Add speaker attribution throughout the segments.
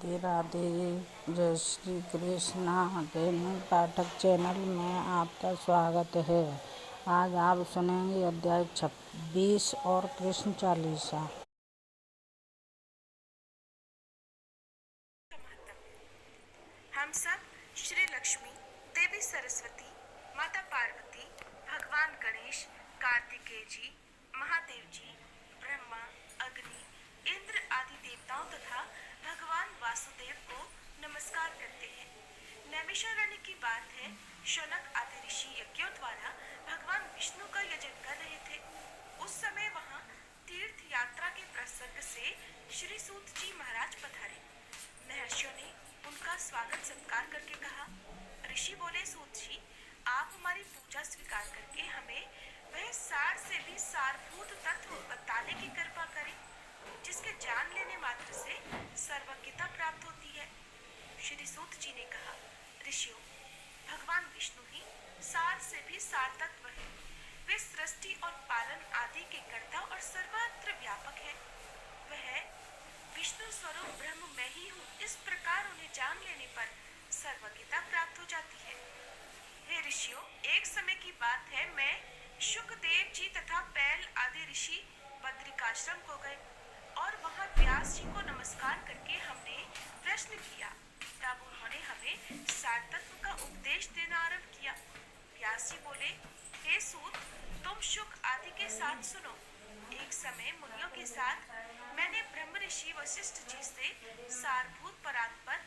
Speaker 1: राधे राधे। जय श्री कृष्णा। गेमिंग पाठक चैनल में आपका स्वागत है। आज आप सुनेंगे अध्याय 26 और कृष्ण चालीसा।
Speaker 2: हम सब श्री लक्ष्मी, देवी सरस्वती, माता पार्वती, भगवान गणेश, कार्तिकेय जी, महादेव जी, ब्रह्मा, अग्नि, इंद्र आदि देवताओं तथा भगवान वासुदेव को नमस्कार करते हैं। नैमिषारण्य की बात है, शौनक आदि ऋषि यज्ञों द्वारा भगवान विष्णु का यजन कर रहे थे। उस समय वहाँ तीर्थ यात्रा के प्रसंग से श्री सूत जी महाराज पधारे। महर्षियों ने उनका स्वागत सत्कार करके कहा, ऋषि बोले, सूत जी, आप हमारी पूजा स्वीकार करके हमें वह सार से भी सारभूत तत्व बताने की कृपा करें, जिसके जान लेने मात्र से सर्वज्ञता प्राप्त होती है। श्री सूत जी ने कहा, ऋषियों, भगवान विष्णु ही सार से भी सार तत्व है। वे सृष्टि और पालन आदि के कर्ता और सर्वत्र व्यापक है। वह विष्णु स्वरूप ब्रह्म मैं ही हूँ, इस प्रकार उन्हें जान लेने पर सर्वज्ञता प्राप्त हो जाती है। हे ऋषियों, एक समय की बात है, मैं शुकदेव जी तथा पैल आदि ऋषि बद्रिकाश्रम को गए और वहाँ व्यास जी को नमस्कार करके हमने प्रश्न किया। तब उन्होंने हमें सार तत्व का उपदेश देना आरंभ किया। व्यास जी बोले, हे सूत, तुम शुक आदि के साथ सुनो। एक समय मुनियों के साथ मैंने ब्रह्म ऋषि वशिष्ठ जी से सारभूत परात्पर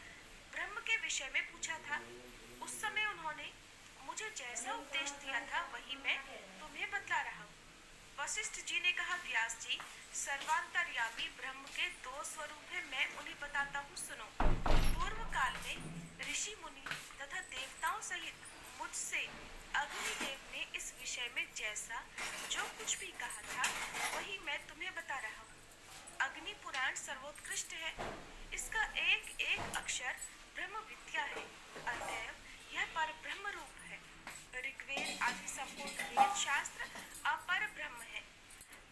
Speaker 2: ब्रह्म के विषय में पूछा था। उस समय उन्होंने मुझे जैसा उपदेश दिया था वही मैं तुम्हें बतला रहा हूँ। वशिष्ठ जी ने कहा, व्यास जी, सर्वांतर्यामी ब्रह्म के दो स्वरूप है, मैं उन्हें बताता हूँ, सुनो। पूर्व काल में ऋषि मुनि तथा देवताओं सहित मुझसे अग्निदेव ने इस विषय में जैसा जो कुछ भी कहा था वही मैं तुम्हें बता रहा हूँ। अग्नि पुराण सर्वोत्कृष्ट है। इसका एक एक अक्षर ब्रह्म विद्या है, अतएव यह पर ब्रह्म रूप है। ऋग्वेद आदि संपूर्ण वेद शास्त्र अपर ब्रह्म है।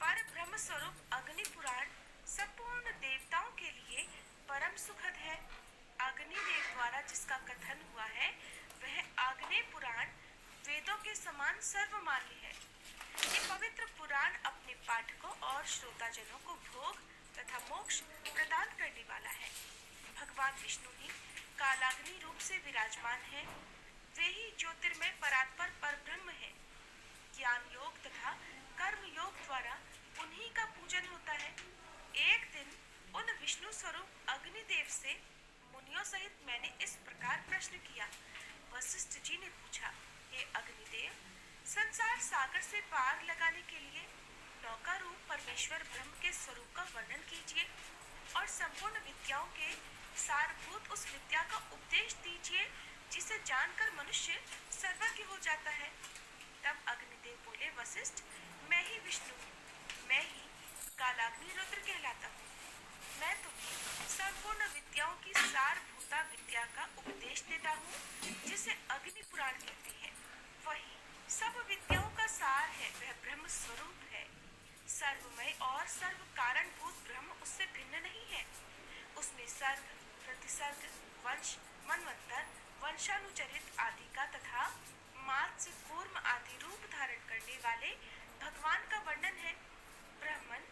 Speaker 2: पर ब्रह्म स्वरूप अग्नि पुराण संपूर्ण देवताओं के लिए परम सुखद है। अग्निदेव द्वारा जिसका कथन हुआ है वह आग्नेय पुराण वेदों के समान सर्वमान्य है। ये पवित्र पुराण अपने पाठकों और श्रोताजनों को भोग तथा मोक्ष प्रदान करने वाला है। भगवान विष्णु ही कालाग्नि रूप से विराजमान है। वे ही ज्योतिर्मय परात्पर परब्रह्म है। ज्ञान योग तथा कर्म योग द्वारा उन्हीं का पूजन होता है। एक दिन उन विष्णु स्वरूप अग्निदेव से मुनियों सहित मैंने इस प्रकार प्रश्न किया। वशिष्ठ जी ने पूछा, हे अग्निदेव, संसार सागर से पार लगाने के लिए नौका रूप परमेश्वर ब्रह्म के स्वरूप का वर्णन कीजिए और संपूर्ण विद्याओं के सारभूत उस विद्या का उपदेश दीजिए जिसे जानकर मनुष्य सर्वज्ञ हो जाता है। तब अग्निदेव बोले, वशिष्ठ, मैं ही विष्णु हूँ, मैं ही कालाग्नि रुद्र कहलाता हूँ। मैं तुम्हें संपूर्ण विद्याओं की सारभूता विद्या का उपदेश देता हूँ, जिसे अग्नि पुराण कहते हैं। वही सब विद्याओं का सार है, वह ब्रह्म स्वरूप है। सर्वमय और सर्व कारणभूत ब्रह्म उससे भिन्न नहीं है। उसमें सर्ग, प्रतिसर्ग, वंश, मनवंतर, वंशानुचरित आदि का तथा मात्स्य, कूर्म आदि रूप धारण करने वाले भगवान का वर्णन है। ब्रह्मन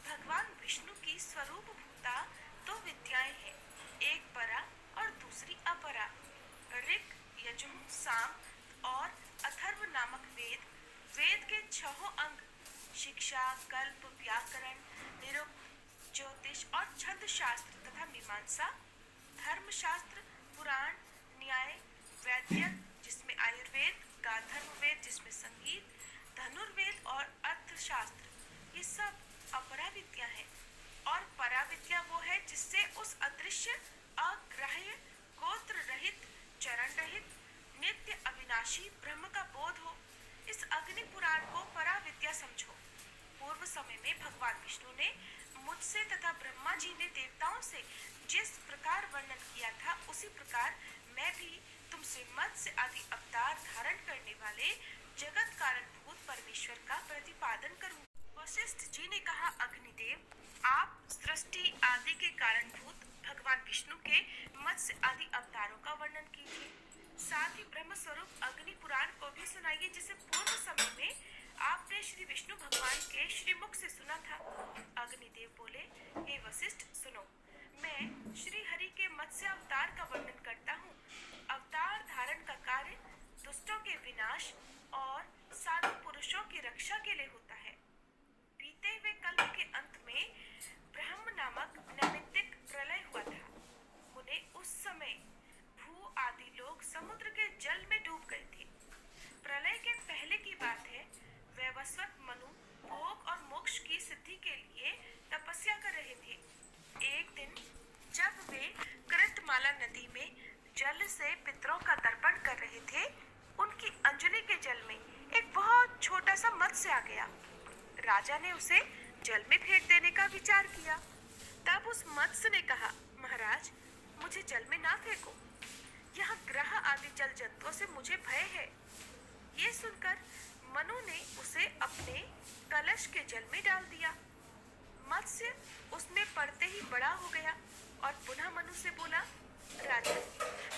Speaker 2: भगवान विष्णु की स्वरूप भूता दो विद्याएं हैं, एक परा और दूसरी अपरा। ऋग, यजुः, साम और अथर्व नामक वेद, वेद के छहों अंग शिक्षा, कल्प, व्याकरण, निरुक्त, ज्योतिष और छंद शास्त्र तथा मीमांसा, धर्मशास्त्र, पुराण, न्याय, वैद्य जिसमें आयुर्वेद, गांधर्व वेद जिसमें संगीत, धनुर्वेद और अर्थशास्त्र, ये सब अपरा विद्या है। और परा विद्या वो है जिससे उस अदृश्य, अग्राह्य, गोत्र रहित, चरण रहित, नित्य अविनाशी ब्रह्म का बोध हो। इस अग्नि पुराण को परा विद्या समझो। पूर्व समय में भगवान विष्णु ने मुझसे तथा ब्रह्मा जी ने देवताओं से जिस प्रकार वर्णन किया था उसी प्रकार मैं भी तुमसे मत्स्य आदि अवतार धारण करने वाले जगत कारणभूत परमेश्वर का प्रतिपादन करूंगा। वशिष्ठ जी ने कहा, अग्निदेव, आप सृष्टि आदि के कारणभूत भगवान विष्णु के मत्स्य आदि अवतारों का वर्णन कीजिए। साथ ही ब्रह्म स्वरूप अग्नि पुराण को भी सुनाइए, जिसे पूर्व समय में आपने श्री विष्णु भगवान के श्रीमुख से सुना था। अग्निदेव बोले, हे वशिष्ठ सुनो, मैं श्री हरि के मत्स्य अवतार का वर्णन करता हूँ। अवतार धारण का कार्य दुष्टों के विनाश और साधु पुरुषों की रक्षा के लिए होता है। बीते हुए कल्प के अंत में ब्रह्म नामक नैमित्तिक प्रलय हुआ था। उन्हें उस समय भू आदि लोग समुद्र के जल में डूब गए थे। प्रलय के पहले की बात है। वैवस्वत मनु भोग और मोक्ष की सिद्धि के लिए तपस्या कर रहे थे। एक दिन जब वे कृतमाला नदी में जल से पितरों का तर्पण कर रहे थे, उनकी अंजलि के जल में एक बहुत छोटा सा मत्स्य आ गया। राजा ने उसे जल में फेंक देने का विचार किया। तब उस मत्स्य ने कहा, महाराज, मुझे जल में ना फेंको, यहाँ ग्रह आदि जल जंतुओं से मुझे भय है। ये सुनकर मनु ने उसे अपने कलश के जल में डाल दिया। मत्स्य उसमें पड़ते ही बड़ा हो गया और पुनः मनु से बोला, राजा,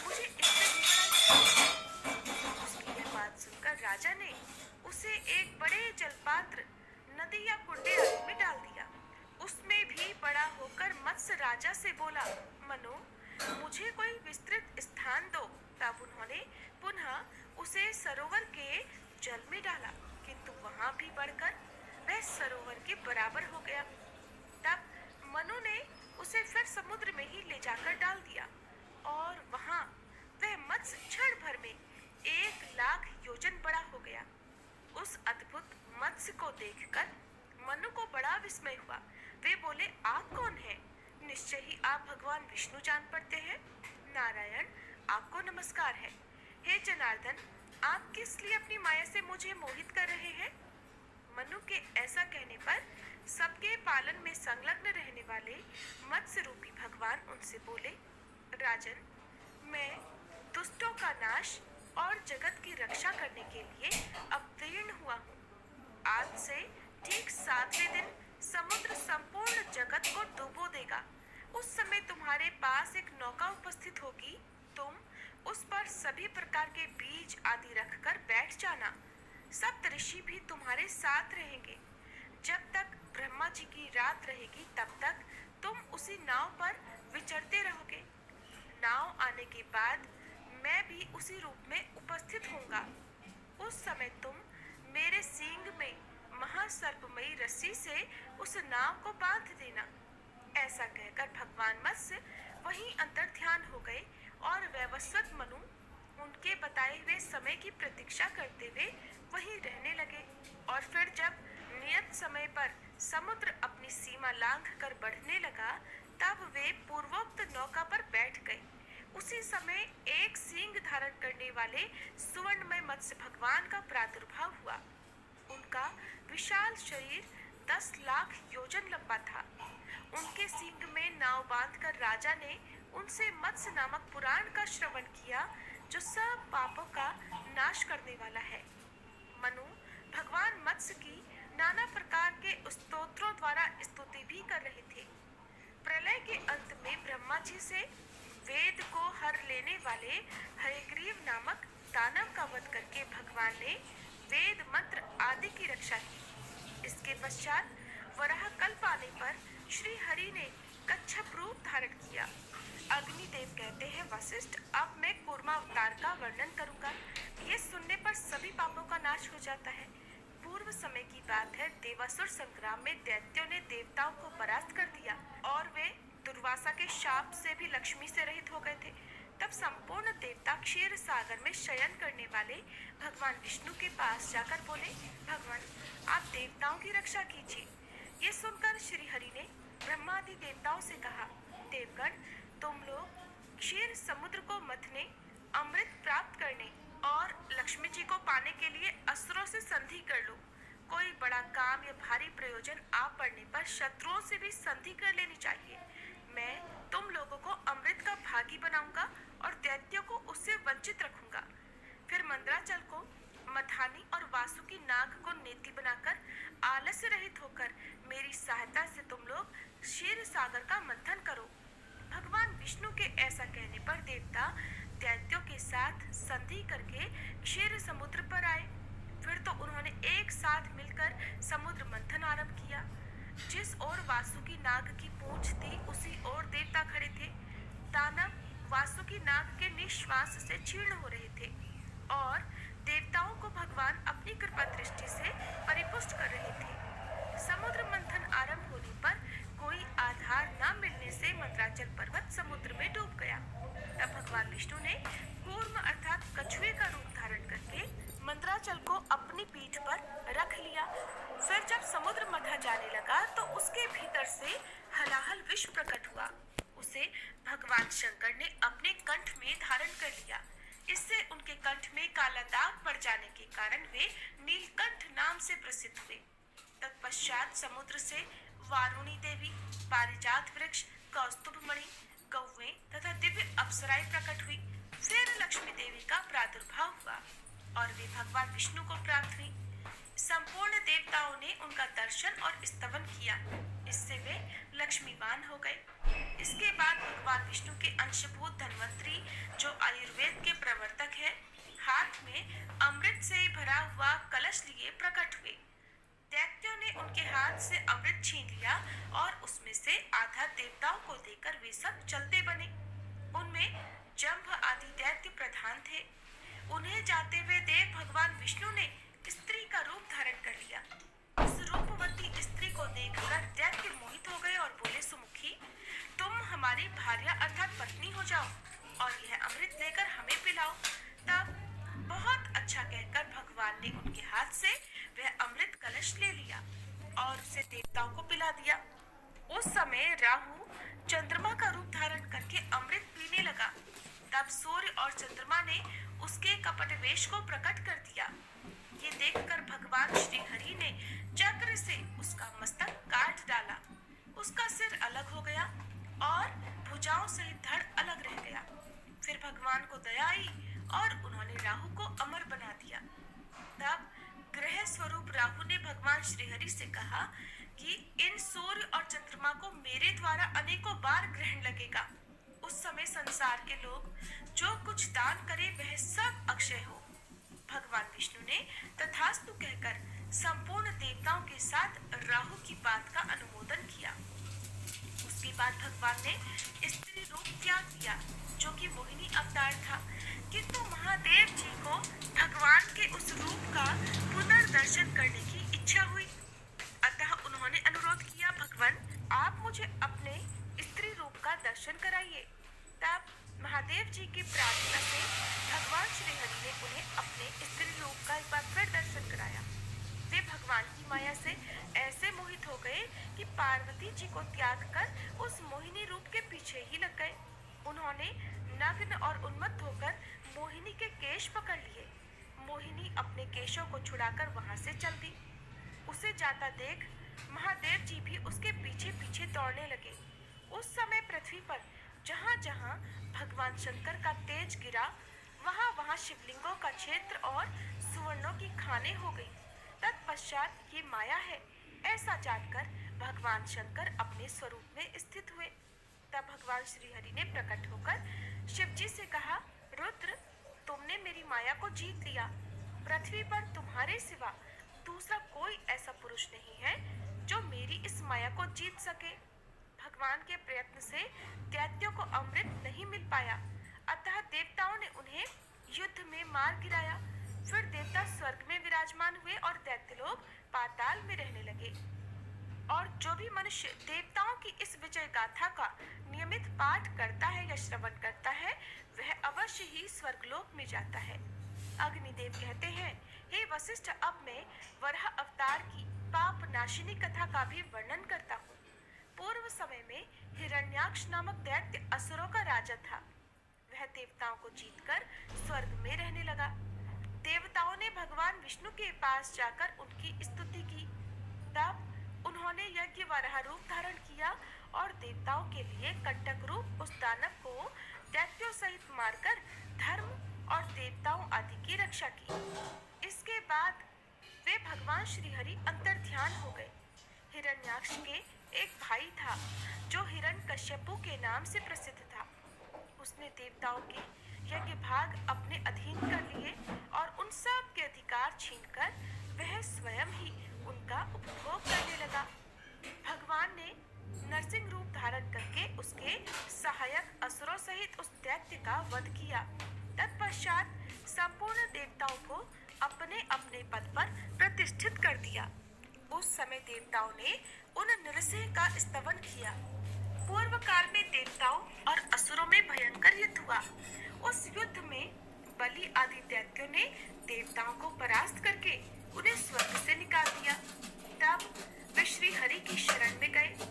Speaker 2: मुझे इससे भी बड़ा। उसकी यह बात सुनकर राजा ने उसे एक बड़े जलपात्र, नदी या कुंडे आदि में डाल दिया। उसमें भी बड़ा होकर मत्स्य राजा से बोला, मनु, मुझे कोई विस्तृत स्थान दो। तब उन्होंने पुनः उसे सरोवर के जल में डाला, किंतु वहां भी बढ़कर वह सरोवर के बराबर हो गया। तब मनु ने उसे फिर समुद्र में ही ले जाकर डाल दिया और वहां वह मत्स्य क्षण भर में 1,00,000 योजन बड़ा हो गया। उस अद्भुत मत्स्य को देखकर मनु को बड़ा विस्मय हुआ। वे बोले, आप कौन हैं? निश्चय ही आप भगवान विष्णु जान पड़ते हैं। नारायण, आपको नमस्कार है। हे जनार्दन, आप किस लिए अपनी माया से मुझे मोहित कर रहे हैं? मनु के ऐसा कहने पर सबके पालन में संलग्न रहने वाले मत्स्य रूपी भगवान उनसे बोले, राजन, मैं दुष्टों का नाश और जगत की रक्षा करने के लिए अवतीर्ण हुआ हूँ। आज से ठीक 7वें दिन समुद्र संपूर्ण जगत को डुबो देगा। उस समय तुम्हारे पास एक नौका उपस्थित होगी। तुम उस पर सभी प्रकार के बीज आदि रखकर बैठ जाना। सब ऋषि भी तुम्हारे साथ रहेंगे। जब तक ब्रह्मा जी की रात रहेगी, तब तक तुम उसी नाव पर विचरते रहोगे। नाव आने के बाद मैं भी उसी रूप में उपस्थित होऊंगा। उस समय तुम मेरे सींग में महासर्पमयी रस्सी से उस नाव को बांध देना। ऐसा कहकर भगवान मत्स्य वहीं अंतर ध्यान हो गए और वैवस्वत मनु उनके बताए हुए समय की प्रतीक्षा करते हुए वहीं रहने लगे। और फिर जब नियत समय पर समुद्र अपनी सीमा लांघ कर बढ़ने लगा, तब वे पूर्वोक्त नौका पर बैठ गए। उसी समय एक सींग धारण करने वाले सुवर्णमय मत्स्य भगवान का प्रादुर्भाव हुआ। उनका विशाल शरीर 10,00,000 योजन लंबा था। उनके सींग में नाव बांधकर राजा ने उनसे मत्स्य नामक पुराण का श्रवण किया, जो सब पापों का नाश करने वाला है। मनु भगवान मत्स्य की नाना प्रकार के स्तोत्रों द्वारा स्तुति भी कर रहे थे। प्रलय के अंत में ब्रह्मा जी से वेद को हर लेने वाले हयग्रीव नामक दानव का वध करके भगवान ने वेद मंत्र आदि की रक्षा की। इसके पश्चात वराह कल्प आने पर श्री हरि ने कच्छप रूप धारण किया। अग्निदेव कहते हैं, वशिष्ठ, अब मैं कूर्मा अवतार का वर्णन करूंगा। ये सुनने पर सभी पापों का नाश हो जाता है। पूर्व समय की बात है। देवासुर संग्राम में दैत्यों ने देवताओं को परास्त कर दिया और वे दुर्वासा के शाप से भी लक्ष्मी से रहित हो गए थे। तब संपूर्ण देवता क्षीर सागर में शयन करने वाले भगवान विष्णु के पास जाकर बोले, भगवान, आप देवताओं की रक्षा कीजिए। ये सुनकर श्री हरि ने ब्रह्मादि देवताओं से कहा, देवगण, तुम लोग क्षीर समुद्र को मथने, अमृत प्राप्त करने और लक्ष्मी जी को पाने के लिए असुरों से संधि कर लो। कोई बड़ा काम या भारी प्रयोजन आ पड़ने पर शत्रुओं से भी संधि कर लेनी चाहिए। मैं तुम लोगों को अमृत का भागी बनाऊंगा और दैत्यों को उससे वंचित रखूंगा। फिर मंदराचल को मथानी और वासुकी नाग को नेति बनाकर आलस्य रहित होकर मेरी सहायता से तुम लोग क्षीर सागर का मंथन करो। भगवान विष्णु देवता दैत्यों के साथ संधि करके क्षीर समुद्र पर आए। फिर तो उन्होंने एक साथ मिलकर समुद्र मंथन आरंभ किया। जिस ओर वासुकी नाग की पूंछ थी उसी ओर देवता खड़े थे। दानव वासुकी नाग के निश्वास से क्षीण हो रहे थे और देवताओं को भगवान अपनी कृपा दृष्टि से परिपुष्ट कर रहे थे। समुद्र मंथन आरंभ होने पर कोई आधार न मिलने से मंदराचल पर्वत समुद्र में डूब गया। तब भगवान विष्णु ने कूर्म अर्थात कछुए का रूप धारण करके मंदराचल को अपनी पीठ पर रख लिया। फिर जब समुद्र मथा जाने लगा तो उसके भीतर से हलाहल विष प्रकट हुआ। उसे भगवान शंकर ने अपने कंठ में धारण कर लिया। इससे उनके कंठ में काला दाग पड़ जाने के कारण वे नीलकंठ नाम से प्रसिद्ध हुए। तत्पश्चात समुद्र से वारुणी देवी, पारिजात वृक्ष, कौस्तुभ मणि, कौवे तथा दिव्य अप्सराएं प्रकट हुई। फिर लक्ष्मी देवी का प्रादुर्भाव हुआ और वे भगवान विष्णु को प्राप्त हुई। संपूर्ण देवताओं ने उनका दर्शन और स्तवन किया। इससे वे लक्ष्मीवान हो गए। इसके बाद भगवान विष्णु के अंशभूत धन्वंतरी, जो आयुर्वेद के प्रवर्तक है, हाथ में अमृत से भरा हुआ कलश लिए प्रकट हुए। दैत्यों ने उनके हाथ से अमृत छीन लिया और उसमें से आधा देवताओं को देकर वे सब चलते बने। उनमें जंभ आदि दैत्य प्रधान थे। उन्हें जाते हुए देख भगवान विष्णु ने स्त्री का रूप धारण कर लिया। उस रूपवती स्त्री को देखकर दैत्य मोहित हो गए और बोले, सुमुखी, तुम हमारी भार्या अर्थात पत्नी हो जाओ और यह अमृत लेकर हमें पिलाओ। तब बहुत अच्छा कहकर भगवान ने उनके हाथ से वह अमृत कलश ले लिया और उसे देवताओं को पिला दिया। उस समय राहु चंद्रमा का रूप धारण करके अमृत पीने लगा। तब सूर्य और चंद्रमा ने उसके कपट वेश को प्रकट कर दिया। ये देखकर भगवान श्री हरि ने चक्र से उसका मस्तक काट डाला। उसका सिर अलग हो गया और भुजाओं सहित धड़ अलग रह गया। फिर भगवान को दया आई और उन्होंने राहु को अमर बना दिया। तब ग्रह स्वरूप राहु ने भगवान श्रीहरि से कहा कि इन सूर्य और चंद्रमा को मेरे द्वारा अनेकों बार ग्रहण लगेगा। उस समय संसार के लोग जो कुछ दान करे वह सब अक्षय हो। भगवान विष्णु ने तथास्तु कहकर संपूर्ण देवताओं के साथ राहु की बात का अनुमोदन किया। उसके बाद भगवान ने स्त्री रूप त्याग दिया, जो कि मोहिनी अवतार था। किंतु महादेव जी को भगवान के उस रूप का पुनर्दर्शन करने की इच्छा हुई। अतः उन्होंने अनुरोध किया, भगवान आप मुझे अपने स्त्री रूप का दर्शन कराइए। तब महादेव जी की प्रार्थना से भगवान श्री हरि ने उन्हें अपने स्त्री रूप का एक बार फिर दर्शन कराया। वे भगवान की माया से ऐसे मोहित हो गए कि पार्वती जी को त्याग कर उस मोहिनी रूप के पीछे ही लग गए। उन्होंने नग्न और उन्मत्त होकर मोहिनी के केश पकड़ लिए। मोहिनी अपने केशों को छुड़ाकर वहां से चल दी। उसे जाता देख महादेव जी भी उसके पीछे पीछे दौड़ने लगे। उस समय पृथ्वी पर जहाँ जहाँ भगवान शंकर का तेज गिरा, वहाँ वहाँ शिवलिंगों का क्षेत्र और सुवर्णों की खानें हो गई। तत्पश्चात ये माया है ऐसा जानकर भगवान शंकर अपने स्वरूप में स्थित हुए। तब भगवान श्री हरि ने प्रकट होकर शिव जी से कहा, रुद्र, तुमने मेरी माया को जीत लिया। पृथ्वी पर तुम्हारे सिवा दूसरा कोई ऐसा पुरुष नहीं है जो मेरी इस माया को जीत सके। भगवान के प्रयत्न से दैत्यों को अमृत नहीं मिल पाया, अतः देवताओं ने उन्हें युद्ध में मार गिराया। फिर देवता स्वर्ग में विराजमान हुए और दैत्य लोग पाताल में रहने लगे। और जो भी मनुष्य देवताओं की इस विजय गाथा का नियमित पाठ करता है या श्रवण करता है, वह अवश्य ही स्वर्गलोक में जाता है। अग्निदेव कहते हैं, हे वशिष्ठ, अब मैं वराह अवतार की पाप नाशिनी कथा का भी वर्णन करता हूँ। पूर्व समय में हिरण्याक्ष नामक दैत्य असुरों का राजा था। वह देवताओं को जीतकर स्वर्ग में रहने लगा। देवताओं ने भगवान विष्णु के पास जाकर उनकी स्तुति की। तब उन्होंने यज्ञ वराह रूप धारण किया और देवताओं के लिए कंटक रूप उस दानव को दैत्यों सहित मारकर धर्म और देवताओं आदि की रक्षा की। इसके बाद वे भगवान श्री हरि अंतर ध्यान हो गए। हिरण्याक्ष के एक भाई था जो हिरण्यकश्यपु के नाम से प्रसिद्ध था। उसने देवता देवताओं के यज्ञ भाग अपने अधीन कर लिए और उन सब के अधिकार छीनकर वह स्वयं ही उनका उपभोग करने लगा। भगवान ने नरसिंह रूप धारण करके उसके सहायक असुरों सहित उस दैत्य का वध किया। तत्पश्चात संपूर्ण देवताओं को अपने अपने पद पर प्रतिष्ठित कर दिया। उस समय देवताओं ने उन नरसिंह का स्तवन किया। पूर्व काल में देवताओं और असुरों में भयंकर युद्ध हुआ। उस युद्ध में बलि आदि दैत्यों ने देवताओं को परास्त करके उन्हें स्वर्ग से निकाल दिया। तब वे श्री हरि की शरण में गए।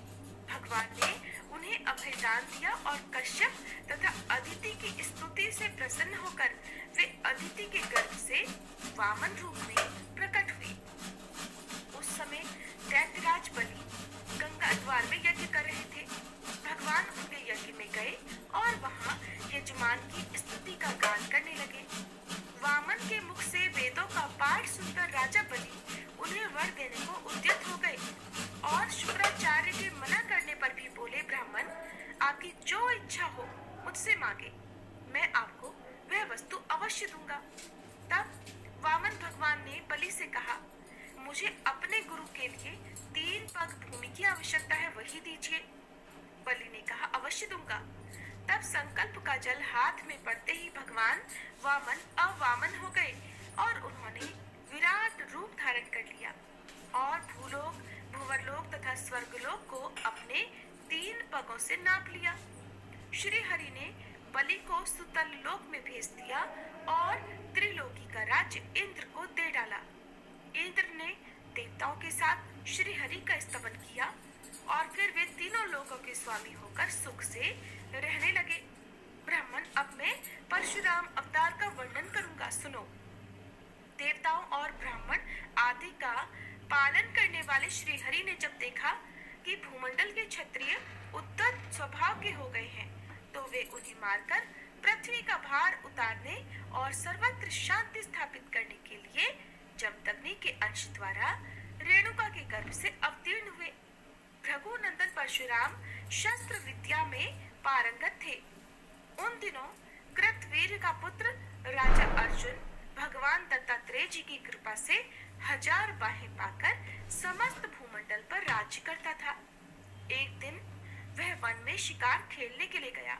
Speaker 2: भगवान ने उन्हें अभयदान दिया और कश्यप तथा अदिति की स्तुति से प्रसन्न होकर वे अदिति के गर्भ से वामन रूप में प्रकट हुए। उस समय दैत्यराज बलि गंगा द्वार में यज्ञ कर रहे थे। भगवान उनके यज्ञ में गए और वहां यजमान की स्तुति का गान करने लगे। वामन के मुख से वेदों का पाठ सुनकर राजा बलि उन्हें वर देने को उद्यत हो गए और शुक्राचार्य के मना करने पर भी बोले, ब्राह्मण, आपकी जो इच्छा हो मुझसे मांगे, मैं आपको वह वस्तु अवश्य दूंगा। तब वामन भगवान ने बलि से कहा, मुझे अपने गुरु के लिए 3 पग भूमि की आवश्यकता है, वही दीजिए। बलि ने कहा, अवश्य दूंगा। तब संकल्प का जल हाथ में पड़ते ही भगवान वामन अवामन हो गए और उन्होंने विराट रूप धारण कर लिया और भूलोक, भुवरलोक तथा स्वर्गलोक को अपने 3 पगों से नाप लिया। श्री हरि ने बलि को सुतल लोक में भेज दिया और त्रिलोकी का राज्य इंद्र को दे डाला। इंद्र ने देवताओं के साथ श्री हरि का स्तवन किया और फिर वे तीनों लोकों के स्वामी होकर सुख से रहने लगे। ब्राह्मण, अब मैं परशुराम अवतार का वर्णन करूंगा, सुनो। देवताओं और ब्राह्मण आदि का पालन करने वाले श्री हरि ने जब देखा कि भूमंडल के क्षत्रिय उद्धत स्वभाव के हो गए हैं, तो वे उन्हें मारकर पृथ्वी का भार उतारने और सर्वत्र शांति स्थापित करने के लिए जमदग्नि के अंश द्वारा रेणुका के गर्भ से अवतीर्ण हुए। भृगुनंदन परशुराम शस्त्र विद्या में पारंगत थे। उन दिनों कृतवीर का पुत्र राजा अर्जुन भगवान दत्तात्रेय जी की कृपा से 1000 बाहें पाकर समस्त भूमंडल पर राज्य करता था। एक दिन वह वन में शिकार खेलने के लिए गया।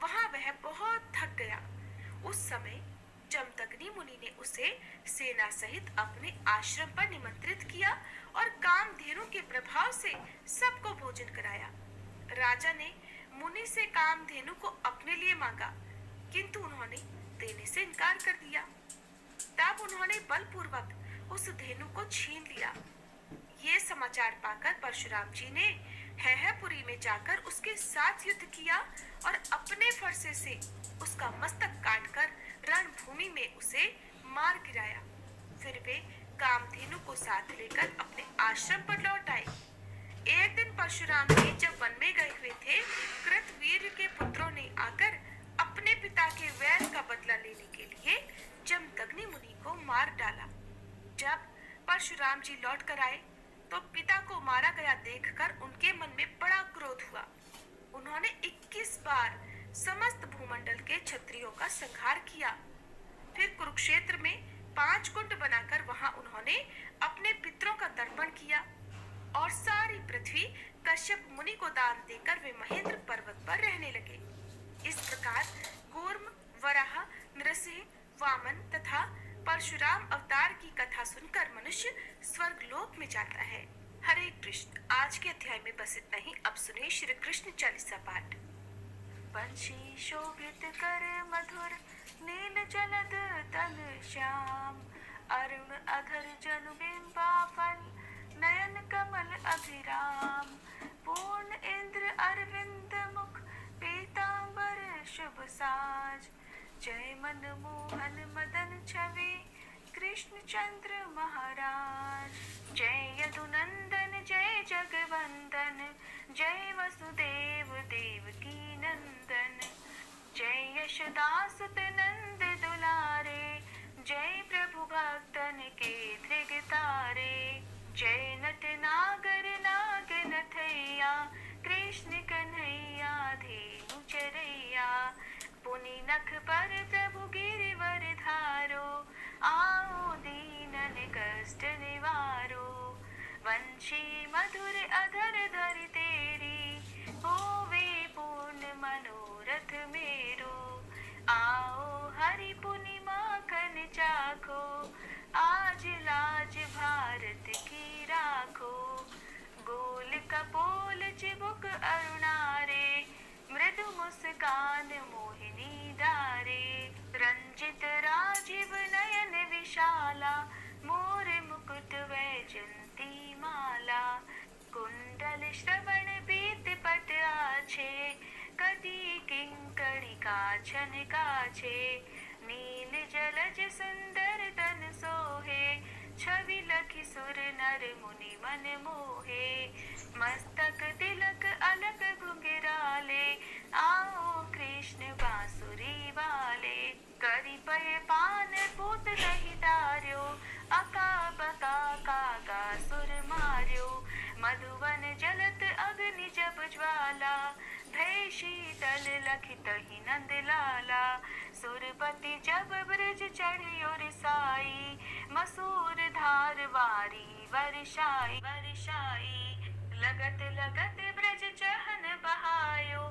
Speaker 2: वहां वह बहुत थक गया। उस समय जमदग्नि मुनि ने उसे सेना सहित अपने आश्रम पर निमंत्रित किया और कामधेनु के प्रभाव से सबको भोजन कराया। राजा ने मुनि से कामधेनु को अपने लिए मांगा, किंतु उन्होंने देने से इनकार कर दिया। तब उन्होंने बलपूर्वक उस धेनु को छीन लिया। ये समाचार पाकर परशुराम जी ने हैहपुरी में जाकर उसके साथ युद्ध किया और अपने फरसे से उसका मस्तक काटकर रणभूमि में उसे मार गिराया। फिर वे कामधेनु को साथ लेकर अपने आश्रम पर लौट आए। एक दिन परशुराम जी जब वन में गए हुए थे, कृतवीर के पुत्रों ने आकर अपने पिता के वैर का बदला लेने के लिए जमदग्नि मुनि को मार डाला। जब परशुराम जी लौट कर आए तो पिता को मारा गया देखकर उनके मन में बड़ा क्रोध हुआ। उन्होंने 21 बार समस्त भूमंडल के क्षत्रियों का संहार किया। फिर कुरुक्षेत्र में 5 कुंड बनाकर वहां उन्होंने अपने पितरों का तर्पण किया और सारी पृथ्वी कश्यप मुनि को दान देकर वे महेंद्र पर्वत पर रहने लगे। इस प्रकार कूर्म, वराह, नृसिंह, वामन तथा परशुराम अवतार की कथा सुनकर मनुष्य स्वर्गलोक में जाता है। हरे कृष्ण। आज के अध्याय में बस इतना ही। अब सुनिए श्री कृष्ण चालीसा पाठ। बंशी शोभित कर मधुर नील जलद तन श्याम, अरुण अधर जनु बिंबाफल नयन कमल अभिराम, पूर्ण इंद्र अरविंद मुख पीतांबर शुभ साज, जय मनमोहन मदन छवि कृष्ण चंद्र महाराज, जय यदुनंदन जय जगवंदन, जय वसुदेव देवकी नंदन, जय यशोदासुत नंद दुलारे, जय प्रभु भक्तन के धृगतारे, जय नट नागर नाग नथैया, कृष्ण कन्हैया धेनु चरैया, पुनि वंशी मधुर अधर धरि तेरी, होवे पूर्ण मनोरथ मेरो। आओ हरि पुनि माखन चाखो, आज लाज भारत की राखो। गोल कपोल चिबुक अरुणारे, मृदु मुस्कान मोहिनी डारे। रंजित राजीव नयन विशाला, मोर मुकुट वैजंती माला। कुंडल श्रवण पीत पट आछे, कटी किंकड़ी काछन काछे। नील जलज सुंदर तन सोहे, छवि लखि सुर नर मुनि मन मोहे। मस्तक तिलक अलक घुंघराले, आओ कृष्ण बांसुरी वाले। करि पय पान पूत नहीं तार्यो, अका बका कागा सुर मार्यो। मधुवन जलत अग्नि जब ज्वाला, भय शीतल लखि तहि नंद लाला। सुरपति जब ब्रज चढ़ी और साई, मसूर धार वारी वर्षाई वर्षाई। लगत लगत ब्रज चहन बहायो,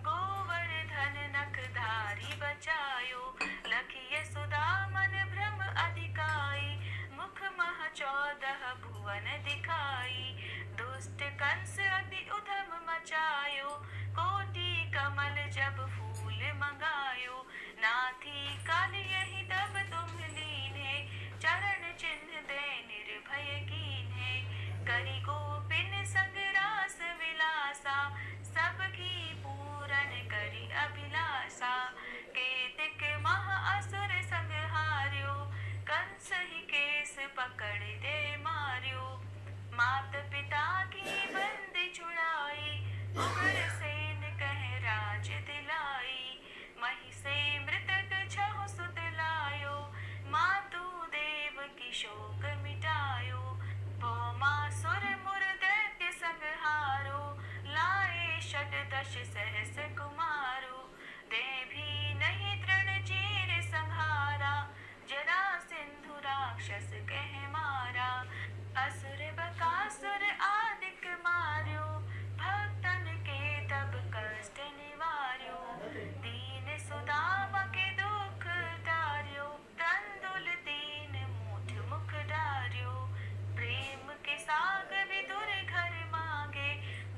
Speaker 2: गोवर्धन नख धारी बचायो। लखिय सुधा मन भ्रम अधिकाई, मुख मह 14 भुवन दिखाई। दुष्ट कंस अति उधम मचायो, कोटि कमल जब फूल मंगायो। नाथी काल यही तब तुम लीन्हे, चरण चिन्ह दे निर्भय कीन्हे। करि गोपिन संग रास विलासा, सबकी पूरन करि अभिलाषा। केतिक महा असुर संहार्यो, कंस ही केस पकड़ दे मार्यो। मात पिता की बंदी छुड़ाई, उग्रसेन कह राज दिलाई। मही से मृतक छहु सुत लायो, मातु देव की शोक मिटायो। भौमासुर मुर दैत्य संहारो, लाए षटदश सहस कुमारो। दे भी नहीं तृण चीर संहारा, जरा सिंधु राक्षस कह मारा। असुर बकासुर आदिक मार्यो, भक्तन के तब कष्ट निवार्यो। दीन सुदामा के दुख टार्यो, तंदुल दीन मूठ मुख डार्यो। प्रेम के साग विदुर घर मांगे,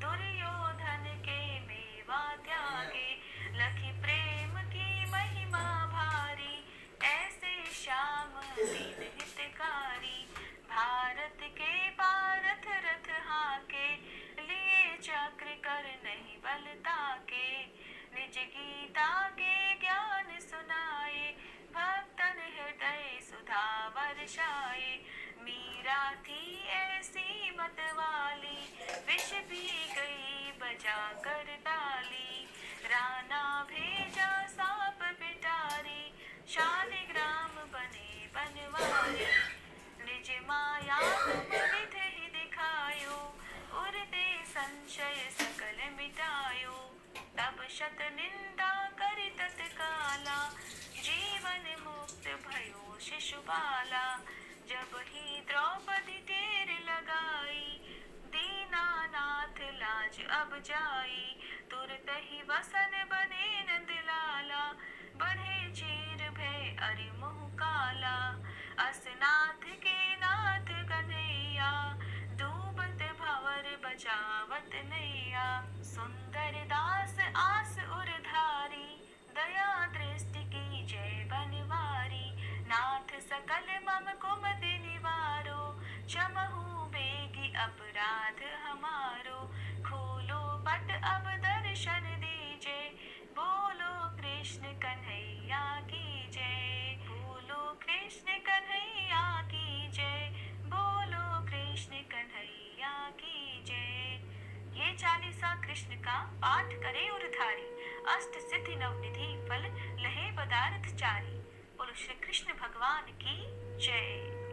Speaker 2: दुर्योधन के मेवा त्यागे। लखी प्रेम की महिमा भारी, ऐसे श्याम दीन हितकारी। भारत के पारथ रथ हाके, लिए चक्र कर नहीं बल ताके। निज गीता के ज्ञान सुनाए, भक्तन हृदय सुधा वर्षाए। मीरा थी ऐसी मत वाली, विष पी गई बजा कर ताली। राना भेजा सांप पिटारी, शालिग्राम बने बनवारी। निज माया तुम विध ही दिखायो, उरते संशय सकल मिटायो। तब शत निंदा करि तत्काला, जीवन मुक्त भयो शिशुपाला। जब ही द्रौपदी टेर लगाई, दीनानाथ लाज अब जाई। तुरत ही वसन बने नंद लाला, बढ़े चीर भय अरि मुँह काला। असनाथ के नाथ कन्हैया, डूबत भंवर बचावत नैया। सुंदर दास आस उरधारी, दया दृष्टि की जय बनवारी। नाथ सकल मम कुमति निवारो, क्षमहु बेगी अपराध हमारो। खोलो पट अब दर्शन दीजे, बोलो कृष्ण कन्हैया की जय। बोलो कृष्ण कन्हैया की जय, बोलो कृष्ण कन्हैया की जय। ये चालीसा कृष्ण का पाठ करे उरधारी, अष्ट सिद्धि नवनिधि फल लहे पदार्थ चारी। बोलो श्री कृष्ण भगवान की जय।